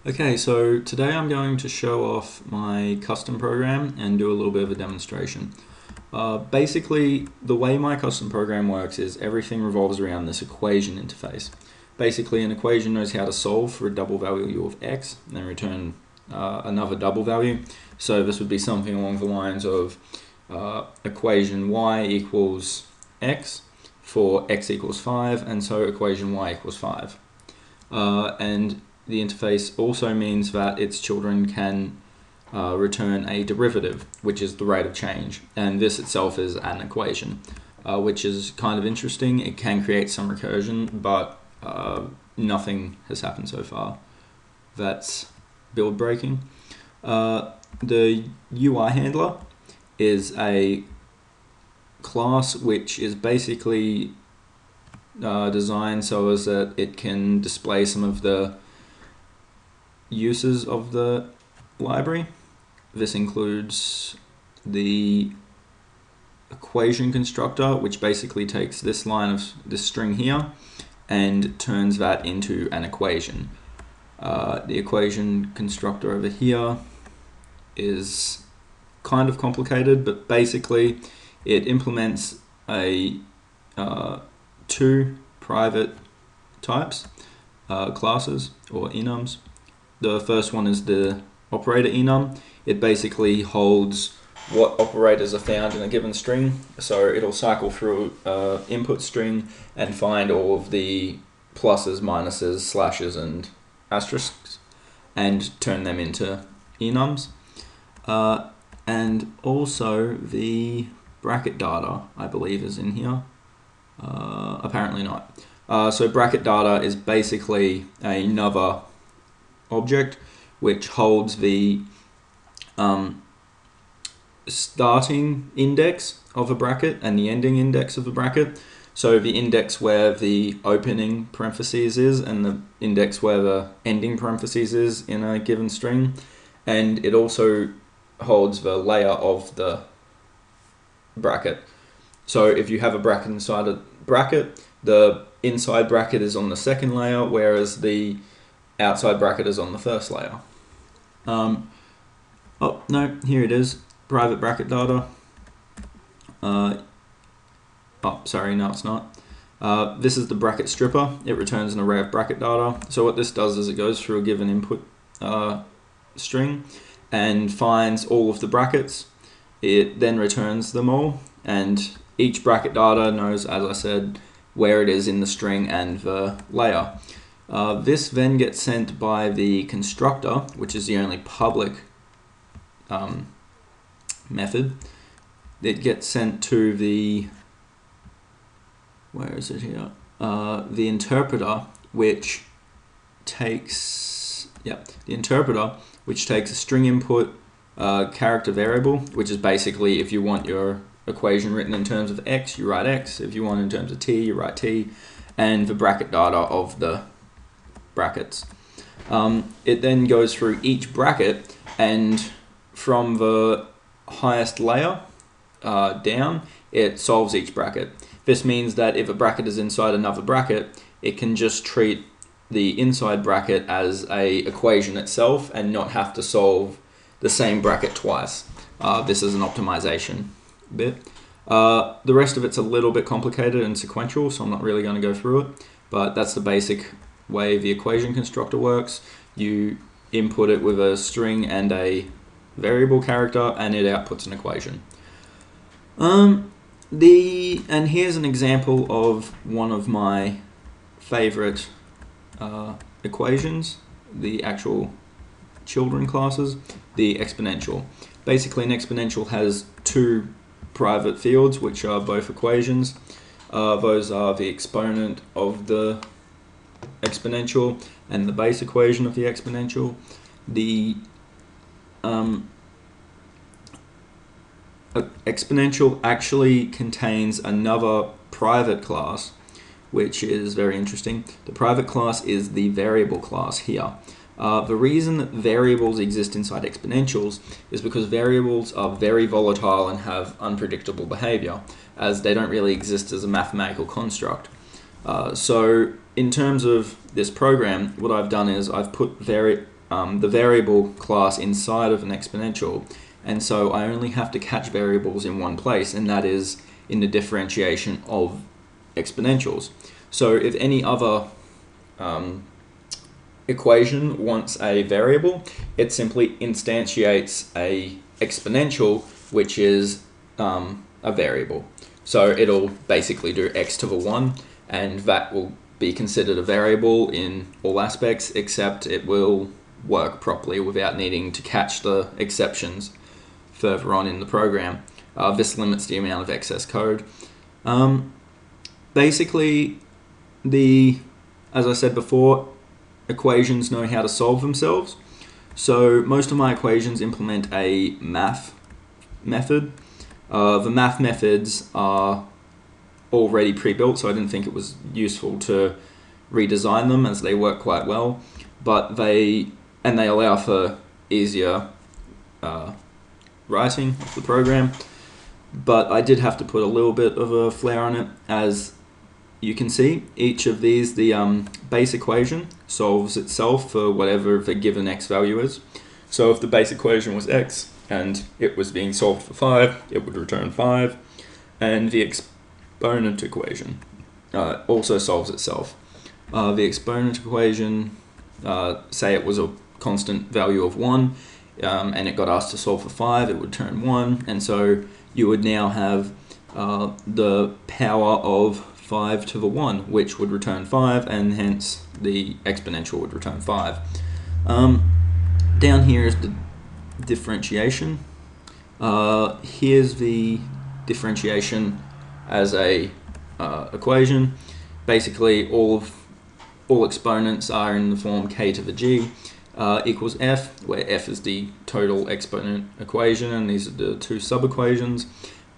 Okay, so today I'm going to show off my custom program and do a little bit of a demonstration. Basically, the way my custom program works is everything revolves around this equation interface. Basically, an equation knows how to solve for a double value of x and then return another double value. So this would be something along the lines of equation y equals x for x equals 5, and so equation y equals 5. And the interface also means that its children can return a derivative, which is the rate of change, and this itself is an equation, which is kind of interesting. It can create some recursion, but nothing has happened so far that's build breaking. The UI handler is a class which is basically designed so as that it can display some of the uses of the library. This includes the equation constructor, which basically takes this line of this string here and turns that into an equation. The equation constructor over here is kind of complicated, but basically it implements a two private types, classes or enums. The first one is the operator enum. It basically holds what operators are found in a given string. So it'll cycle through input string and find all of the pluses, minuses, slashes, and asterisks and turn them into enums. And also the bracket data, I believe, is in here. Apparently not. So bracket data is basically another object which holds the starting index of a bracket and the ending index of a bracket. So the index where the opening parentheses is and the index where the ending parentheses is in a given string. And it also holds the layer of the bracket. So if you have a bracket inside a bracket, the inside bracket is on the second layer, whereas the outside bracket is on the first layer. Oh no, here it is, private bracket data. Oh, sorry, no it's not. This is the bracket stripper. It returns an array of bracket data. So what this does is it goes through a given input string and finds all of the brackets. It then returns them all, and each bracket data knows, as I said, where it is in the string and the layer. This then gets sent by the constructor, which is the only public method. It gets sent to the, where is it here? The interpreter, which takes, the interpreter, which takes a string input character variable, which is basically if you want your equation written in terms of x, you write x. If you want in terms of t, you write t, and the bracket data of the brackets. It then goes through each bracket, and from the highest layer down, it solves each bracket. This means that if a bracket is inside another bracket, it can just treat the inside bracket as a equation itself and not have to solve the same bracket twice. This is an optimization bit. The rest of it's a little bit complicated and sequential, so I'm not really going to go through it, but that's the basic way the equation constructor works. You input it with a string and a variable character, and it outputs an equation. And here's an example of one of my favorite equations, the actual children classes, the exponential. Basically, an exponential has two private fields, which are both equations. Those are the exponent of the exponential and the base equation of the exponential. The exponential actually contains another private class, which is very interesting. The private class is the variable class here. The reason that variables exist inside exponentials is because variables are very volatile and have unpredictable behavior, as they don't really exist as a mathematical construct. So in terms of this program, what I've done is I've put the variable class inside of an exponential, and so I only have to catch variables in one place, and that is in the differentiation of exponentials. So if any other equation wants a variable, it simply instantiates a exponential, which is a variable. So it'll basically do x to the 1, and that will be considered a variable in all aspects, except it will work properly without needing to catch the exceptions further on in the program. This limits the amount of excess code. Basically, as I said before, equations know how to solve themselves. So most of my equations implement a math method. The math methods are already pre-built, so I didn't think it was useful to redesign them, as they work quite well, but they allow for easier writing of the program. But I did have to put a little bit of a flair on it. As you can see, each of these, the base equation solves itself for whatever the given x value is. So if the base equation was x and it was being solved for 5, it would return 5, and the exponent equation also solves itself. The exponent equation, say it was a constant value of 1, and it got asked to solve for 5, it would turn 1, and so you would now have the power of 5 to the 1, which would return 5, and hence the exponential would return 5. Down here is the differentiation. Here's the differentiation as a equation. Basically, all exponents are in the form k to the g equals f, where f is the total exponent equation, and these are the two sub-equations.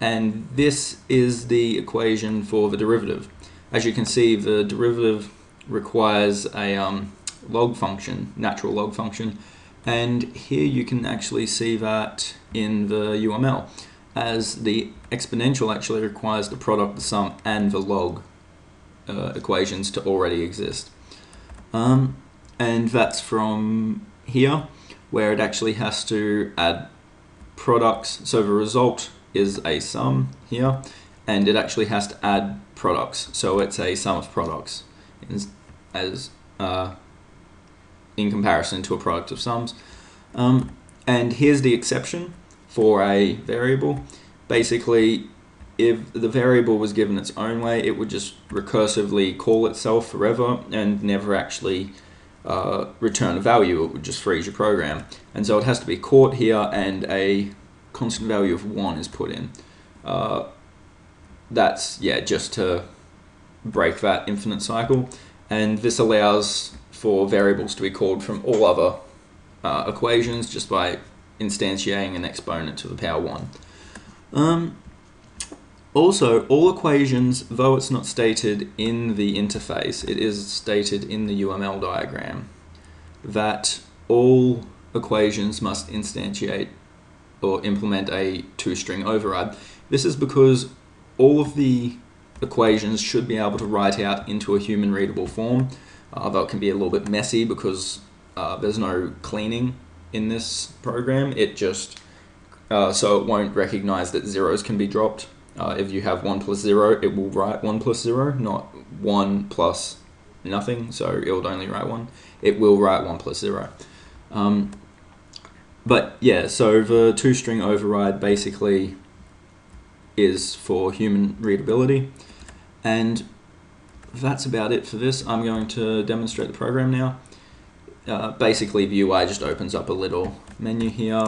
And this is the equation for the derivative. As you can see, the derivative requires a log function, natural log function, and here you can actually see that in the UML, as the exponential actually requires the product, the sum, and the log equations to already exist. And that's from here, where it actually has to add products. So the result is a sum here, and it actually has to add products. So it's a sum of products in comparison to a product of sums. And here's the exception for a variable. Basically, if the variable was given its own way, it would just recursively call itself forever and never actually return a value. It would just freeze your program. And so it has to be caught here, and a constant value of 1 is put in. That's, just to break that infinite cycle. And this allows for variables to be called from all other equations just by instantiating an exponent to the power 1. Also, all equations, though it's not stated in the interface, it is stated in the UML diagram that all equations must instantiate or implement a two-string override. This is because all of the equations should be able to write out into a human-readable form, though it can be a little bit messy because there's no cleaning in this program. It just, so it won't recognize that zeros can be dropped. If you have 1 plus 0, it will write 1 plus 0, not 1 plus nothing, so it will only write 1. It will write 1 plus 0. But yeah, so the two-string override basically is for human readability, and that's about it for this. I'm going to demonstrate the program now. Basically, the UI just opens up a little menu here.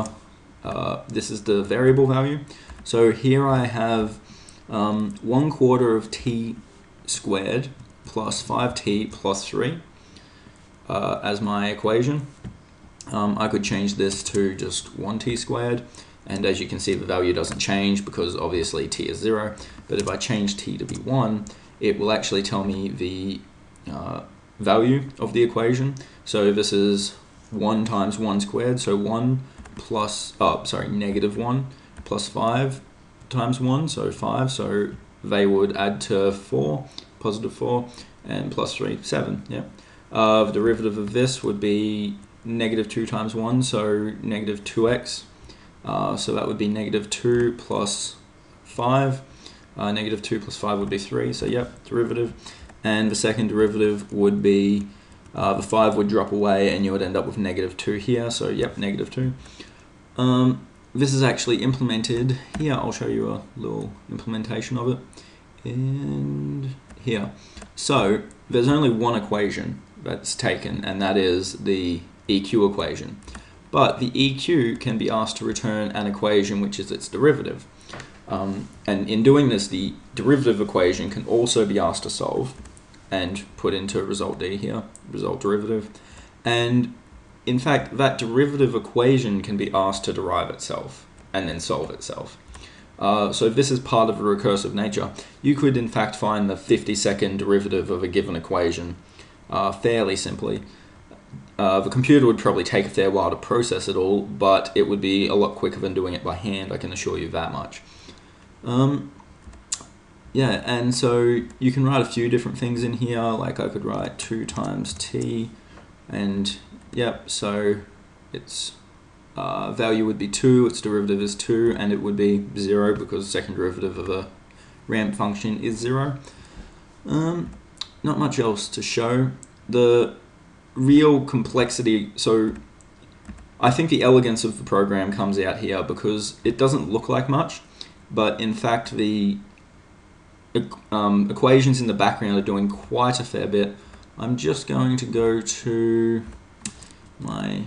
This is the variable value. So here I have 1/4 of t squared plus 5t plus 3 as my equation. I could change this to just 1t squared, and as you can see, the value doesn't change because obviously t is 0. But if I change t to be 1, it will actually tell me the value of the equation. So this is 1 times 1 squared, so 1 plus, negative 1 plus 5 times 1, so 5, so they would add to 4, positive 4, and plus 3, 7, yeah. The derivative of this would be negative 2 times 1, so negative 2x. So that would be negative 2 plus 5. Negative 2 plus 5 would be 3, so yep, derivative. And the second derivative would be, the 5 would drop away and you would end up with negative 2 here, so yep, negative 2. This is actually implemented here. I'll show you a little implementation of it. And here. So there's only one equation that's taken, and that is the EQ equation. But the EQ can be asked to return an equation which is its derivative. And in doing this, the derivative equation can also be asked to solve and put into result D here, result derivative. And in fact, that derivative equation can be asked to derive itself and then solve itself. So if this is part of the recursive nature, you could in fact find the 50-second derivative of a given equation fairly simply. The computer would probably take a fair while to process it all, but it would be a lot quicker than doing it by hand, I can assure you that much. Yeah, and so you can write a few different things in here, like I could write 2 times t, and yep, so its value would be 2, its derivative is 2, and it would be 0 because the second derivative of a ramp function is 0. Not much else to show. The real complexity, so I think the elegance of the program comes out here because it doesn't look like much, but in fact the equations in the background are doing quite a fair bit. I'm just going to go to my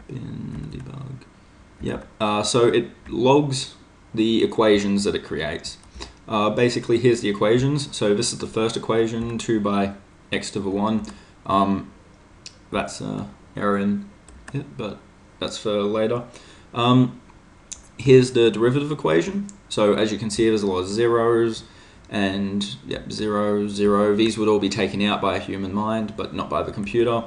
bin debug. Yep. So it logs the equations that it creates. Basically, here's the equations. So this is the first equation, 2 by x to the 1. That's error in it, but that's for later. Here's the derivative equation. So as you can see, there's a lot of zeros, and yep, 0, 0. These would all be taken out by a human mind, but not by the computer.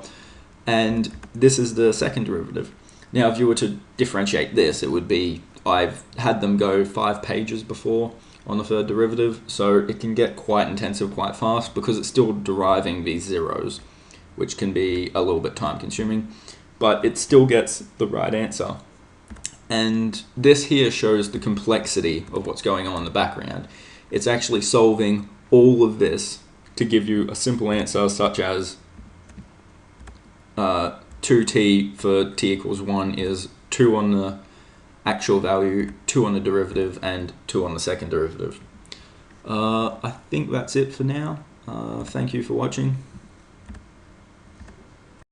And this is the second derivative. Now, if you were to differentiate this, it would be, I've had them go 5 pages before on the third derivative, so it can get quite intensive quite fast because it's still deriving these zeros, which can be a little bit time consuming, but it still gets the right answer. And this here shows the complexity of what's going on in the background. It's actually solving all of this to give you a simple answer such as 2t for t equals 1 is 2 on the actual value, 2 on the derivative, and 2 on the second derivative. I think that's it for now. Thank you for watching.